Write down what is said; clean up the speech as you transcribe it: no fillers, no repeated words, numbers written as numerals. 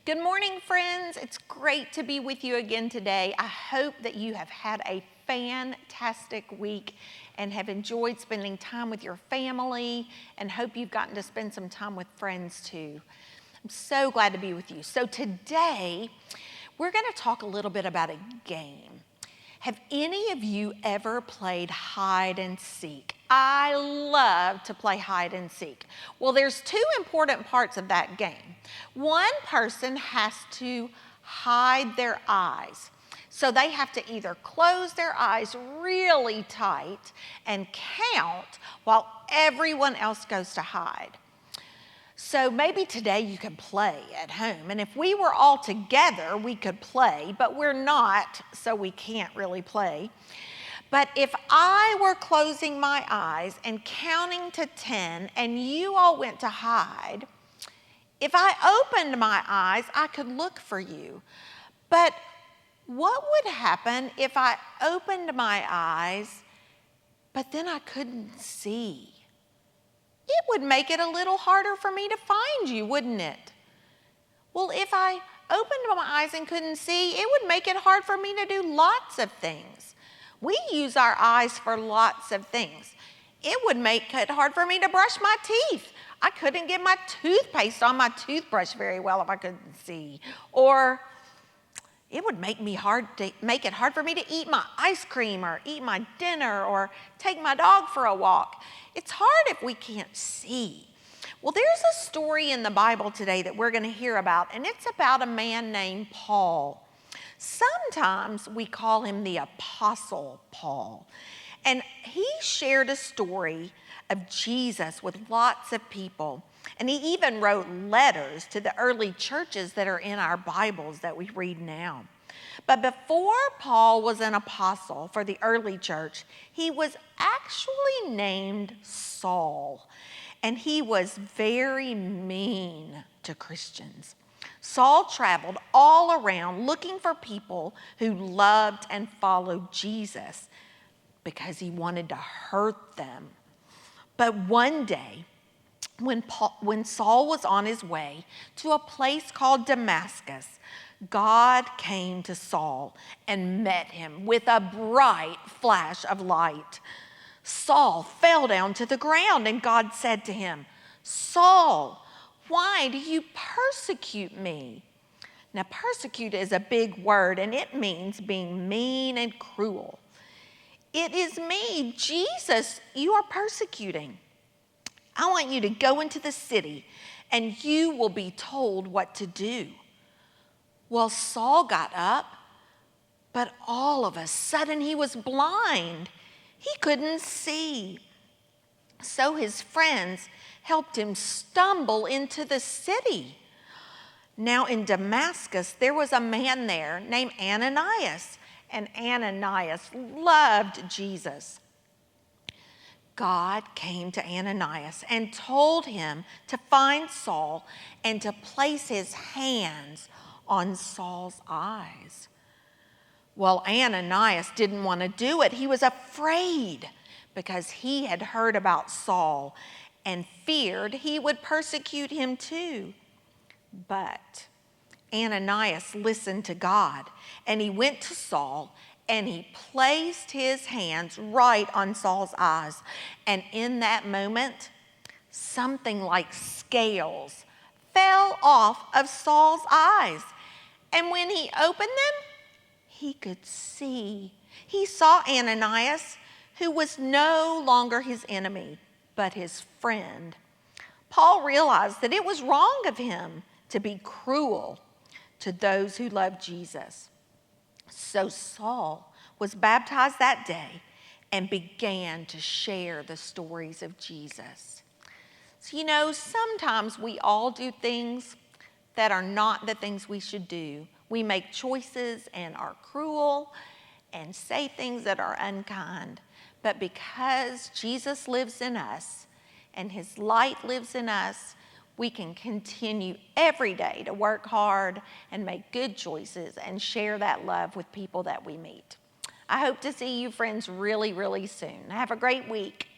Good morning, friends. It's great to be with you again today. I hope that you have had a fantastic week and have enjoyed spending time with your family, and hope you've gotten to spend some time with friends too. I'm so glad to be with you. So today, we're going to talk a little bit about a game. Have any of you ever played hide and seek? I love to play hide and seek. Well, there's two important parts of that game. One person has to hide their eyes. So they have to either close their eyes really tight and count while everyone else goes to hide. So maybe today you could play at home, and if we were all together, we could play, but we're not, so we can't really play. But if I were closing my eyes and counting to 10, and you all went to hide, if I opened my eyes, I could look for you. But what would happen if I opened my eyes, but then I couldn't see? It would make it a little harder for me to find you, wouldn't it? Well, if I opened my eyes and couldn't see, it would make it hard for me to do lots of things. We use our eyes for lots of things. It would make it hard for me to brush my teeth. I couldn't get my toothpaste on my toothbrush very well if I couldn't see. Or it would make it hard for me to eat my ice cream or eat my dinner or take my dog for a walk. It's hard if we can't see. Well, there's a story in the Bible today that we're going to hear about, and it's about a man named Paul. Sometimes we call him the Apostle Paul. And he shared a story of Jesus with lots of people. And he even wrote letters to the early churches that are in our Bibles that we read now. But before Paul was an apostle for the early church, he was actually named Saul. And he was very mean to Christians. Saul traveled all around looking for people who loved and followed Jesus because he wanted to hurt them. But one day, when Saul was on his way to a place called Damascus, God came to Saul and met him with a bright flash of light. Saul fell down to the ground, and God said to him, "Saul, why do you persecute me?" Now, persecute is a big word, and it means being mean and cruel. It is me, Jesus, you are persecuting. I want you to go into the city, and you will be told what to do. Well, Saul got up, but all of a sudden he was blind. He couldn't see. So his friends helped him stumble into the city. Now in Damascus, there was a man there named Ananias, and Ananias loved Jesus. God came to Ananias and told him to find Saul and to place his hands on Saul's eyes. Well, Ananias didn't want to do it. He was afraid because he had heard about Saul and feared he would persecute him too. But Ananias listened to God, and he went to Saul and he placed his hands right on Saul's eyes. And in that moment, something like scales fell off of Saul's eyes. And when he opened them, he could see. He saw Ananias, who was no longer his enemy, but his friend. Paul realized that it was wrong of him to be cruel to those who loved Jesus. So Saul was baptized that day and began to share the stories of Jesus. So, sometimes we all do things that are not the things we should do. We make choices and are cruel and say things that are unkind. But because Jesus lives in us and his light lives in us, we can continue every day to work hard and make good choices and share that love with people that we meet. I hope to see you friends really, really soon. Have a great week.